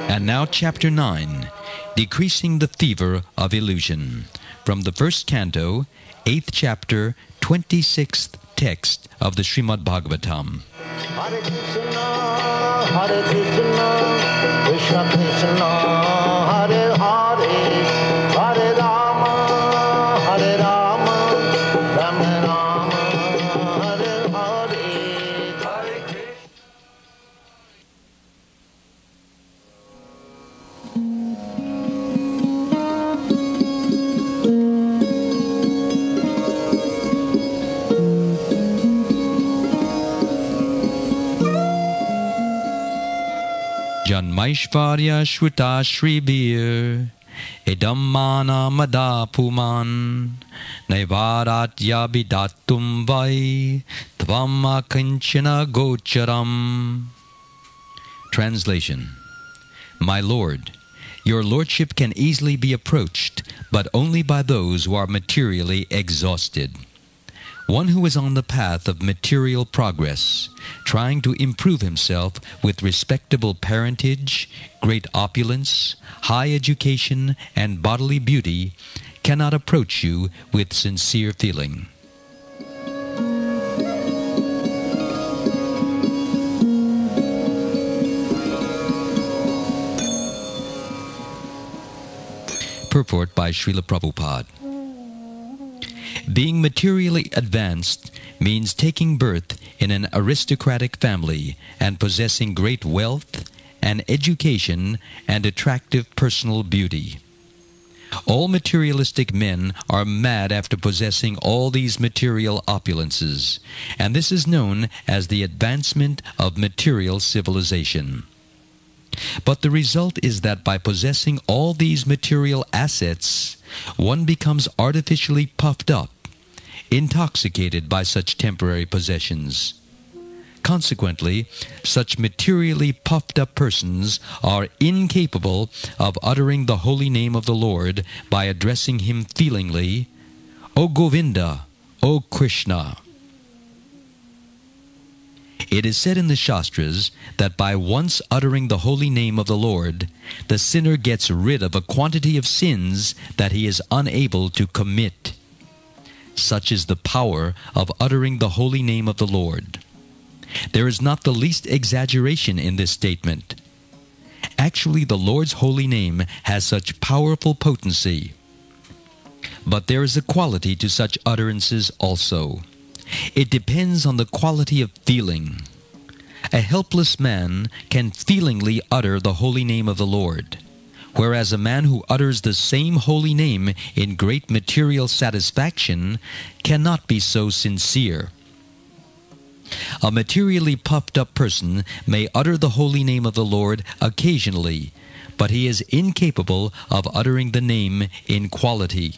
And now Chapter 9, Decreasing the Fever of Illusion, from the first canto, 8th chapter, 26th text of the Srimad Bhagavatam. Hare Krishna, Krishna Krishna, Hare Hare, Hare Rama, Rama Rama, Hare Hare, Hare Krishna. Janmaishvarya Shruta Shribir Idam Mana Madapuman Naivaratya Bidatum Vai Tvam Akinchana Gocharam. Translation. My Lord, your lordship can easily be approached, but only by those who are materially exhausted. One who is on the path of material progress, trying to improve himself with respectable parentage, great opulence, high education, and bodily beauty, cannot approach you with sincere feeling. Purport by Srila Prabhupada. Being materially advanced means taking birth in an aristocratic family and possessing great wealth and education and attractive personal beauty. All materialistic men are mad after possessing all these material opulences, and this is known as the advancement of material civilization. But the result is that by possessing all these material assets, one becomes artificially puffed up, intoxicated by such temporary possessions. Consequently, such materially puffed up persons are incapable of uttering the holy name of the Lord by addressing him feelingly, O Govinda, O Krishna. It is said in the Shastras that by once uttering the holy name of the Lord, the sinner gets rid of a quantity of sins that he is unable to commit. Such is the power of uttering the holy name of the Lord. There is not the least exaggeration in this statement. Actually, the Lord's holy name has such powerful potency. But there is a quality to such utterances also. It depends on the quality of feeling. A helpless man can feelingly utter the holy name of the Lord, whereas a man who utters the same holy name in great material satisfaction cannot be so sincere. A materially puffed up person may utter the holy name of the Lord occasionally, but he is incapable of uttering the name in quality.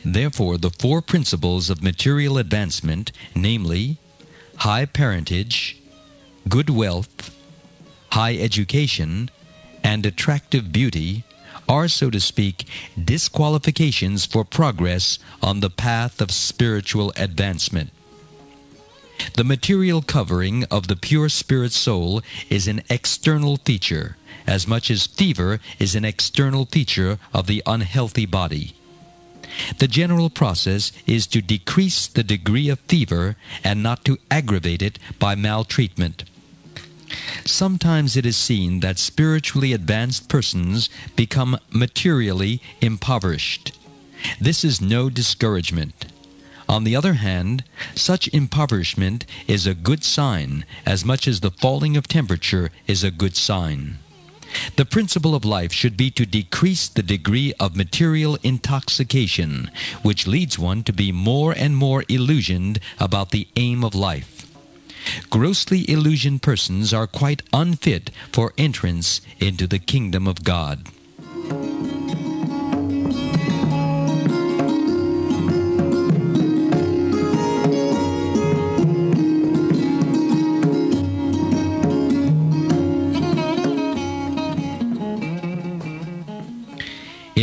Therefore, the four principles of material advancement, namely, high parentage, good wealth, high education, and attractive beauty, are, so to speak, disqualifications for progress on the path of spiritual advancement. The material covering of the pure spirit soul is an external feature, as much as fever is an external feature of the unhealthy body. The general process is to decrease the degree of fever and not to aggravate it by maltreatment. Sometimes it is seen that spiritually advanced persons become materially impoverished. This is no discouragement. On the other hand, such impoverishment is a good sign as much as the falling of temperature is a good sign. The principle of life should be to decrease the degree of material intoxication, which leads one to be more and more illusioned about the aim of life. Grossly illusioned persons are quite unfit for entrance into the kingdom of God.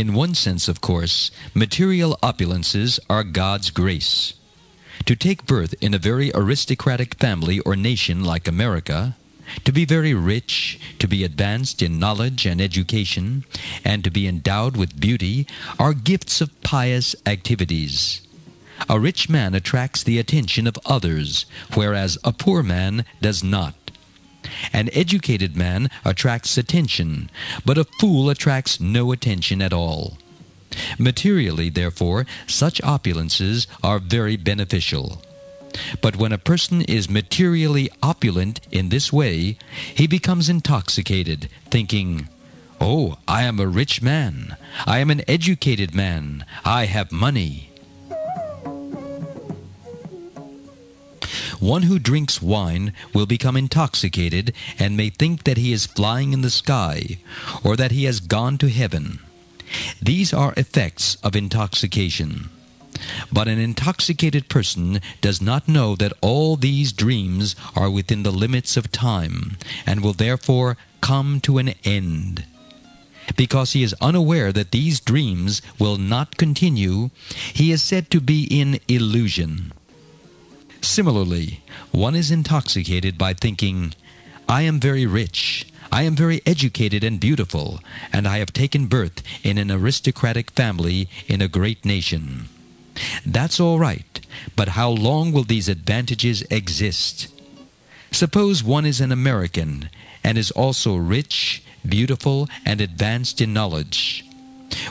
In one sense, of course, material opulences are God's grace. To take birth in a very aristocratic family or nation like America, to be very rich, to be advanced in knowledge and education, and to be endowed with beauty are gifts of pious activities. A rich man attracts the attention of others, whereas a poor man does not. An educated man attracts attention, but a fool attracts no attention at all. Materially, therefore, such opulences are very beneficial. But when a person is materially opulent in this way, he becomes intoxicated, thinking, "Oh, I am a rich man. I am an educated man. I have money." One who drinks wine will become intoxicated and may think that he is flying in the sky, or that he has gone to heaven. These are effects of intoxication. But an intoxicated person does not know that all these dreams are within the limits of time, and will therefore come to an end. Because he is unaware that these dreams will not continue, he is said to be in illusion. Similarly, one is intoxicated by thinking, "I am very rich, I am very educated and beautiful, and I have taken birth in an aristocratic family in a great nation." That's all right, but how long will these advantages exist? Suppose one is an American and is also rich, beautiful, and advanced in knowledge.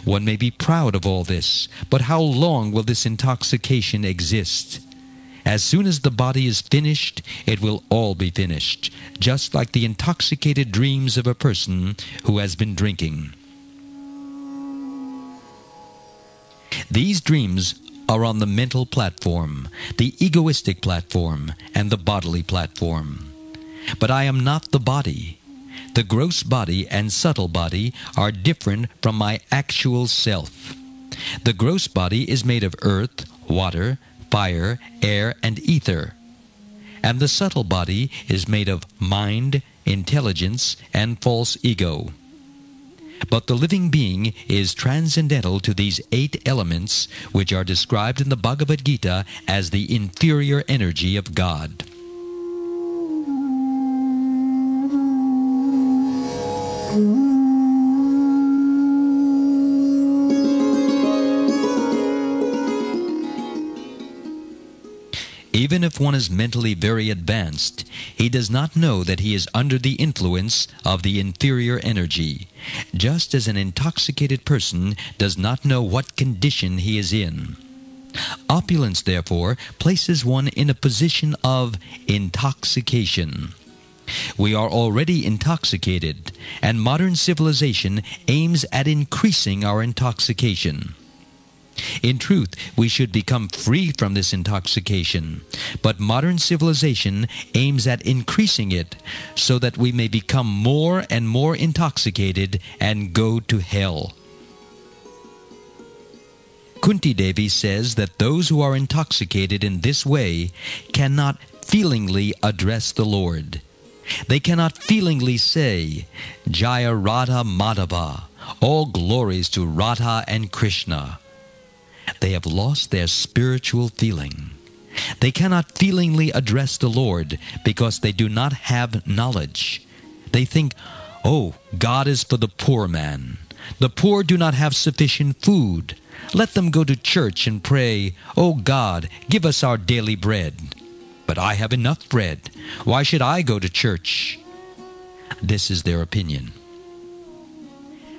One may be proud of all this, but how long will this intoxication exist? As soon as the body is finished, it will all be finished, just like the intoxicated dreams of a person who has been drinking. These dreams are on the mental platform, the egoistic platform, and the bodily platform. But I am not the body. The gross body and subtle body are different from my actual self. The gross body is made of earth, water, fire, air, and ether. And the subtle body is made of mind, intelligence, and false ego. But the living being is transcendental to these 8 elements, which are described in the Bhagavad-gita as the inferior energy of God. Even if one is mentally very advanced, he does not know that he is under the influence of the inferior energy, just as an intoxicated person does not know what condition he is in. Opulence, therefore, places one in a position of intoxication. We are already intoxicated, and modern civilization aims at increasing our intoxication. In truth, we should become free from this intoxication, but modern civilization aims at increasing it so that we may become more and more intoxicated and go to hell. Kunti Devi says that those who are intoxicated in this way cannot feelingly address the Lord. They cannot feelingly say, "Jaya Radha Madhava, all glories to Radha and Krishna." They have lost their spiritual feeling. They cannot feelingly address the Lord because they do not have knowledge. They think, "Oh, God is for the poor man. The poor do not have sufficient food. Let them go to church and pray, 'Oh God, give us our daily bread.' But I have enough bread. Why should I go to church?" This is their opinion.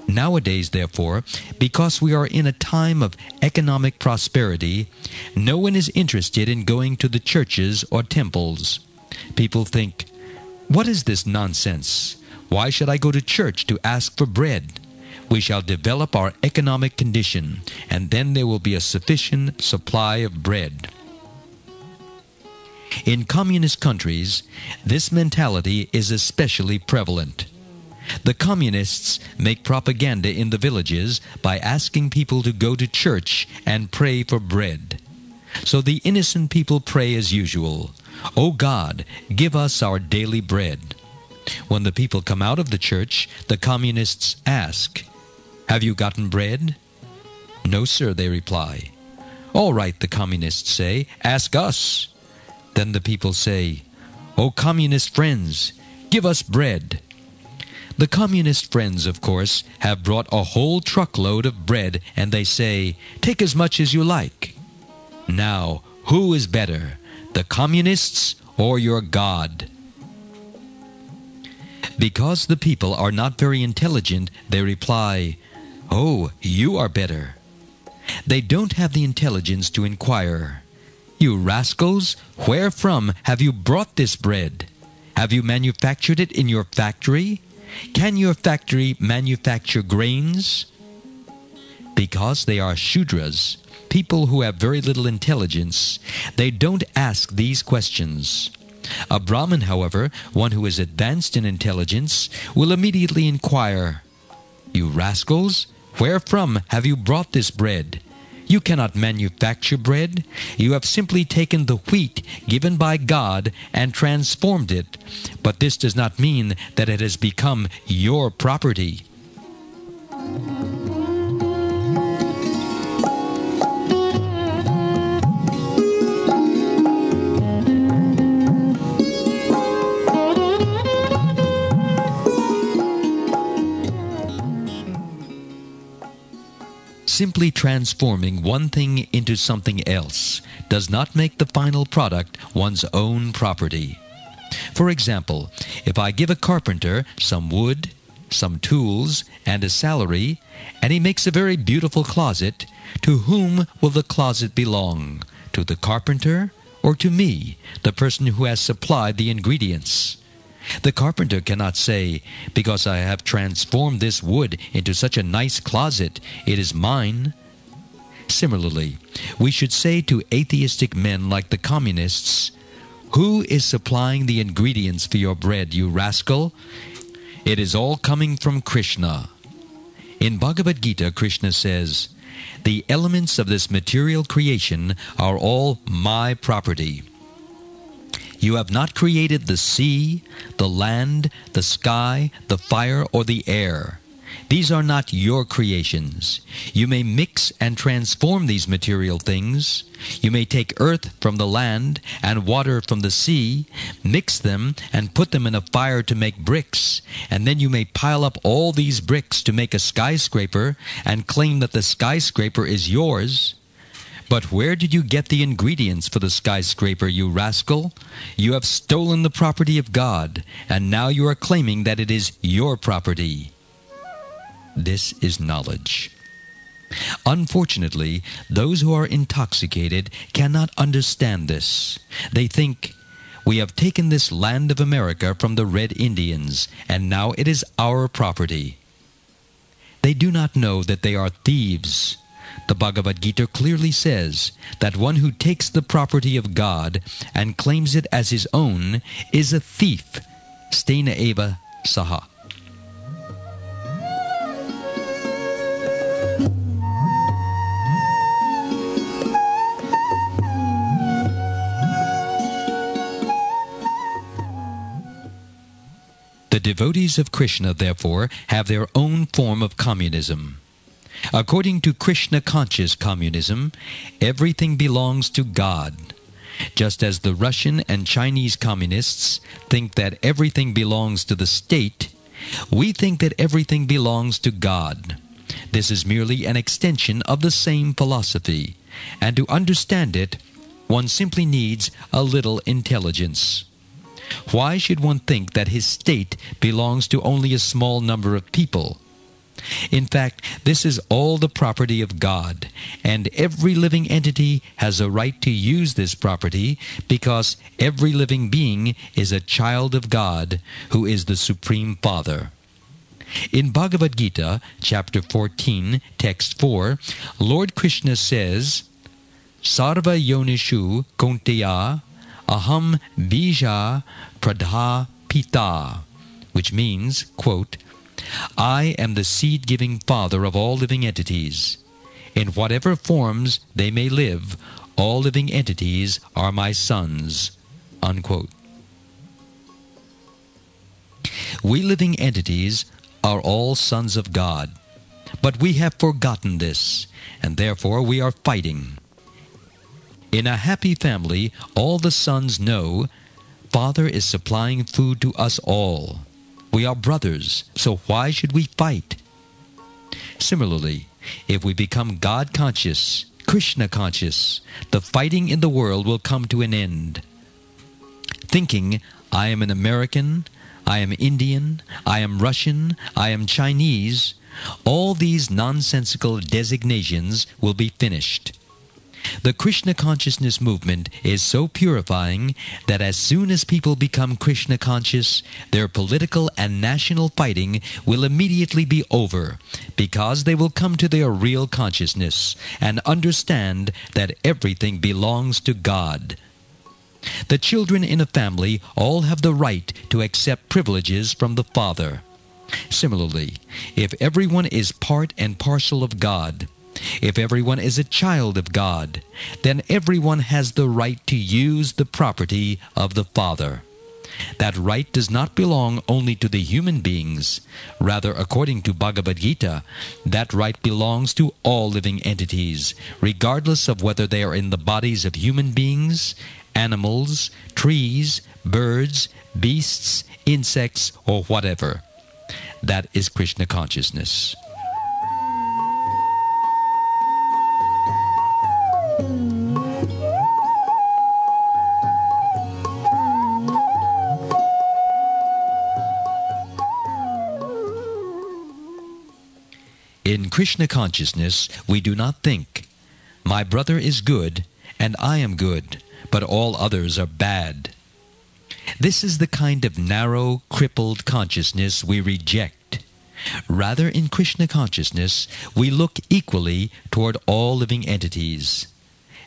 Nowadays, therefore, because we are in a time of economic prosperity, no one is interested in going to the churches or temples. People think, "What is this nonsense? Why should I go to church to ask for bread? We shall develop our economic condition, and then there will be a sufficient supply of bread." In communist countries, this mentality is especially prevalent. The communists make propaganda in the villages by asking people to go to church and pray for bread. So the innocent people pray as usual, "Oh God, give us our daily bread." When the people come out of the church, the communists ask, "Have you gotten bread?" "No, sir," they reply. "All right," the communists say, "ask us." Then the people say, "Oh, communist friends, give us bread." The communist friends, of course, have brought a whole truckload of bread, and they say, "Take as much as you like." Now, who is better, the communists or your God? Because the people are not very intelligent, they reply, "Oh, you are better." They don't have the intelligence to inquire, "You rascals, where from have you brought this bread? Have you manufactured it in your factory? Can your factory manufacture grains?" Because they are Shudras, people who have very little intelligence, they don't ask these questions. A Brahmin, however, one who is advanced in intelligence, will immediately inquire, "You rascals, where from have you brought this bread? You cannot manufacture bread. You have simply taken the wheat given by God and transformed it, but this does not mean that it has become your property." Simply transforming one thing into something else does not make the final product one's own property. For example, if I give a carpenter some wood, some tools, and a salary, and he makes a very beautiful closet, to whom will the closet belong? To the carpenter or to me, the person who has supplied the ingredients? The carpenter cannot say, "Because I have transformed this wood into such a nice closet, it is mine." Similarly, we should say to atheistic men like the communists, "Who is supplying the ingredients for your bread, you rascal? It is all coming from Krishna." In Bhagavad-gita, Krishna says, "The elements of this material creation are all my property." You have not created the sea, the land, the sky, the fire, or the air. These are not your creations. You may mix and transform these material things. You may take earth from the land and water from the sea, mix them and put them in a fire to make bricks, and then you may pile up all these bricks to make a skyscraper and claim that the skyscraper is yours. But where did you get the ingredients for the skyscraper, you rascal? You have stolen the property of God, and now you are claiming that it is your property. This is knowledge. Unfortunately, those who are intoxicated cannot understand this. They think, "We have taken this land of America from the Red Indians, and now it is our property." They do not know that they are thieves. The Bhagavad-gita clearly says that one who takes the property of God and claims it as his own is a thief. Stena eva saha. The devotees of Krishna, therefore, have their own form of communism. According to Krishna-conscious communism, everything belongs to God. Just as the Russian and Chinese communists think that everything belongs to the state, we think that everything belongs to God. This is merely an extension of the same philosophy, and to understand it, one simply needs a little intelligence. Why should one think that his state belongs to only a small number of people? In fact, this is all the property of God, and every living entity has a right to use this property because every living being is a child of God, who is the Supreme Father. In Bhagavad-gita, chapter 14, text 4, Lord Krishna says, "Sarva yonishu kuntiya aham bija pradha pita," which means, quote, "I am the seed-giving father of all living entities. In whatever forms they may live, all living entities are my sons." Unquote. We living entities are all sons of God. But we have forgotten this, and therefore we are fighting. In a happy family, all the sons know Father is supplying food to us all. We are brothers, so why should we fight? Similarly, if we become God-conscious, Krishna-conscious, the fighting in the world will come to an end. Thinking, I am an American, I am Indian, I am Russian, I am Chinese, all these nonsensical designations will be finished. The Krishna consciousness movement is so purifying that as soon as people become Krishna conscious, their political and national fighting will immediately be over, because they will come to their real consciousness and understand that everything belongs to God. The children in a family all have the right to accept privileges from the Father. Similarly, if everyone is part and parcel of God, if everyone is a child of God, then everyone has the right to use the property of the Father. That right does not belong only to the human beings. Rather, according to Bhagavad-gita, that right belongs to all living entities, regardless of whether they are in the bodies of human beings, animals, trees, birds, beasts, insects, or whatever. That is Krishna consciousness. In Krishna consciousness, we do not think, my brother is good and I am good, but all others are bad. This is the kind of narrow, crippled consciousness we reject. Rather, in Krishna consciousness, we look equally toward all living entities.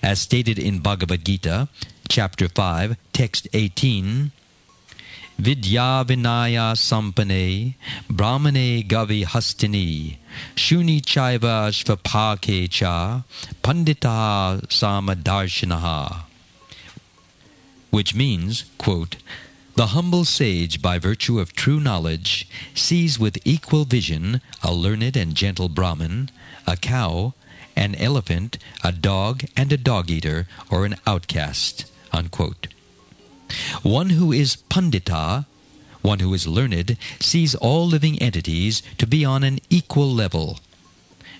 As stated in Bhagavad-gita, chapter 5, text 18, Vidya Vinaya Sampane Brahmane Gavi Hastini Shuni Chaiva Shvapake Cha Pandita Samadarshanaha, which means, quote, the humble sage, by virtue of true knowledge, sees with equal vision a learned and gentle Brahmin, a cow, an elephant, a dog, and a dog-eater, or an outcast, unquote. One who is Pandita, one who is learned, sees all living entities to be on an equal level.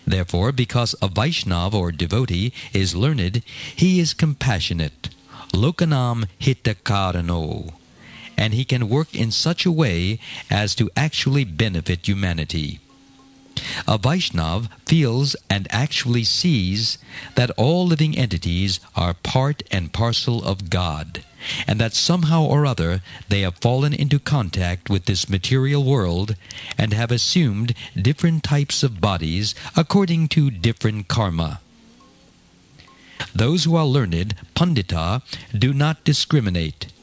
Therefore, because a Vaisnava or devotee is learned, he is compassionate, Lokanam Hitakarano, and he can work in such a way as to actually benefit humanity. A Vaishnava feels and actually sees that all living entities are part and parcel of God, and that somehow or other they have fallen into contact with this material world and have assumed different types of bodies according to different karma. Those who are learned, Pandita, do not discriminate.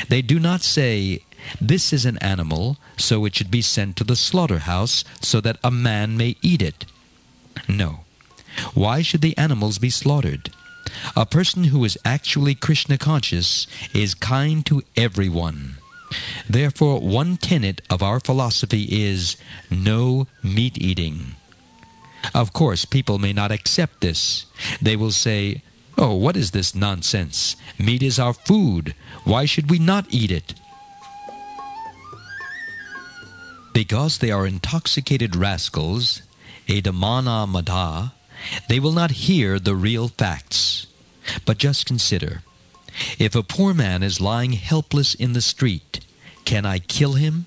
They do not say, this is an animal, so it should be sent to the slaughterhouse so that a man may eat it. No. Why should the animals be slaughtered? A person who is actually Krishna conscious is kind to everyone. Therefore, one tenet of our philosophy is no meat eating. Of course, people may not accept this. They will say, oh, what is this nonsense? Meat is our food. Why should we not eat it? Because they are intoxicated rascals, edamana madha, they will not hear the real facts. But just consider, if a poor man is lying helpless in the street, can I kill him?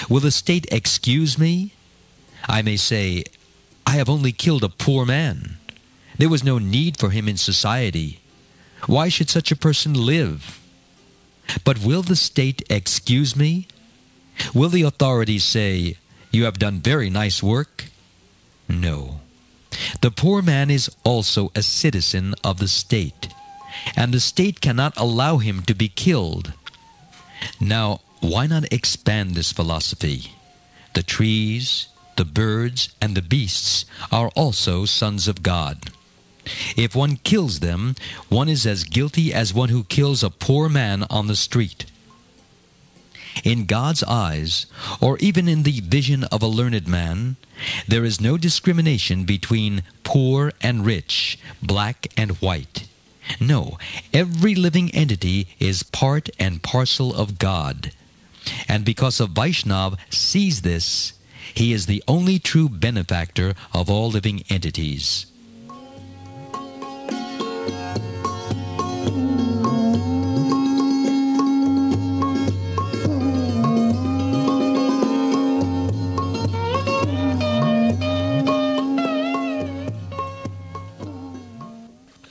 Will the state excuse me? I may say, I have only killed a poor man. There was no need for him in society. Why should such a person live? But will the state excuse me? Will the authorities say, you have done very nice work? No. The poor man is also a citizen of the state, and the state cannot allow him to be killed. Now, why not expand this philosophy? The trees, the birds, and the beasts are also sons of God. If one kills them, one is as guilty as one who kills a poor man on the street. In God's eyes, or even in the vision of a learned man, there is no discrimination between poor and rich, black and white. No, every living entity is part and parcel of God. And because a Vaishnava sees this, he is the only true benefactor of all living entities.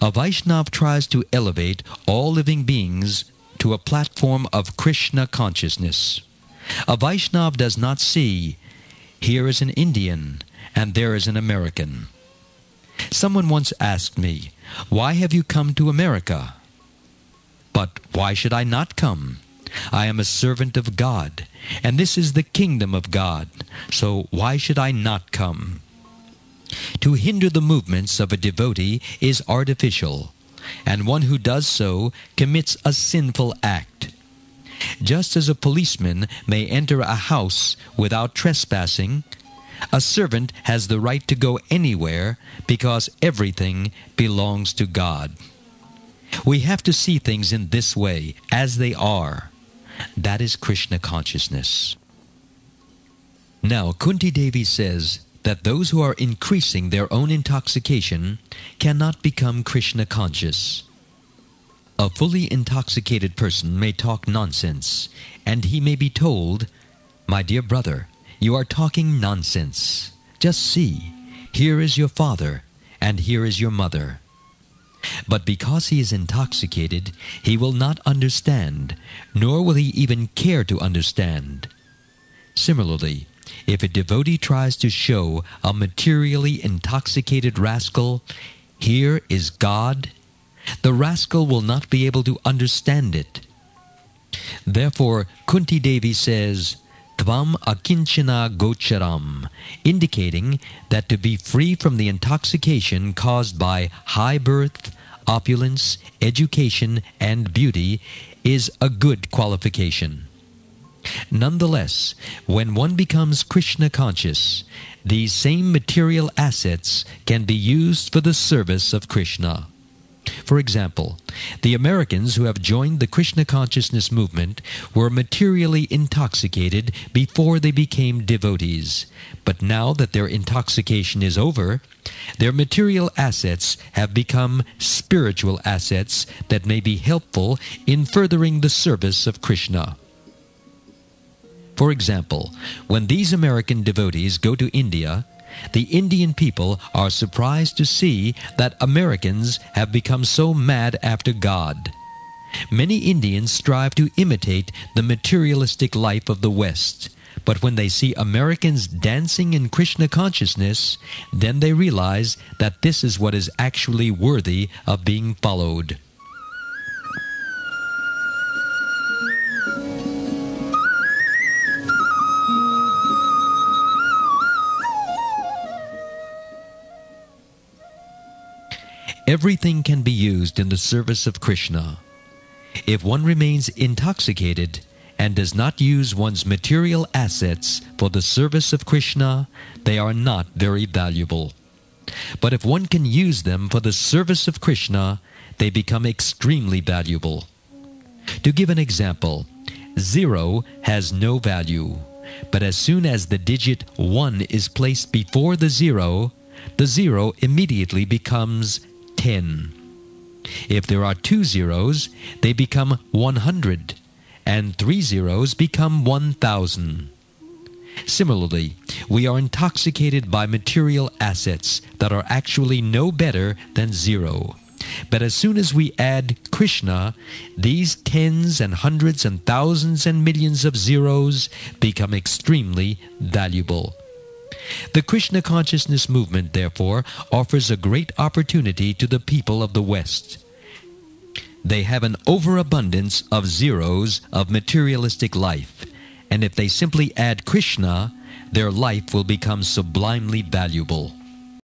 A Vaishnava tries to elevate all living beings to a platform of Krishna consciousness. A Vaishnava does not see, here is an Indian and there is an American. Someone once asked me, "Why have you come to America?" But why should I not come? I am a servant of God, and this is the kingdom of God, so why should I not come? To hinder the movements of a devotee is artificial, and one who does so commits a sinful act. Just as a policeman may enter a house without trespassing, a servant has the right to go anywhere because everything belongs to God. We have to see things in this way, as they are. That is Krishna consciousness. Now, Kunti Devi says that those who are increasing their own intoxication cannot become Krishna conscious. A fully intoxicated person may talk nonsense, and he may be told, "My dear brother, you are talking nonsense. Just see, here is your father, and here is your mother." But because he is intoxicated, he will not understand, nor will he even care to understand. Similarly, if a devotee tries to show a materially intoxicated rascal, "Here is God," the rascal will not be able to understand it. Therefore, Kunti Devi says, "Tvam akinchana gocharam," indicating that to be free from the intoxication caused by high birth, opulence, education, and beauty is a good qualification. Nonetheless, when one becomes Krishna conscious, these same material assets can be used for the service of Krishna. For example, the Americans who have joined the Krishna consciousness movement were materially intoxicated before they became devotees. But now that their intoxication is over, their material assets have become spiritual assets that may be helpful in furthering the service of Krishna. For example, when these American devotees go to India, the Indian people are surprised to see that Americans have become so mad after God. Many Indians strive to imitate the materialistic life of the West, but when they see Americans dancing in Krishna consciousness, then they realize that this is what is actually worthy of being followed. Everything can be used in the service of Krishna. If one remains intoxicated and does not use one's material assets for the service of Krishna, they are not very valuable. But if one can use them for the service of Krishna, they become extremely valuable. To give an example, 0 has no value, but as soon as the digit 1 is placed before the 0 immediately becomes 10. If there are 2 zeros, they become 100, and 3 zeros become 1,000. Similarly, we are intoxicated by material assets that are actually no better than 0. But as soon as we add Krishna, these tens and hundreds and thousands and millions of zeros become extremely valuable. The Krishna consciousness movement, therefore, offers a great opportunity to the people of the West. They have an overabundance of zeros of materialistic life, and if they simply add Krishna, their life will become sublimely valuable.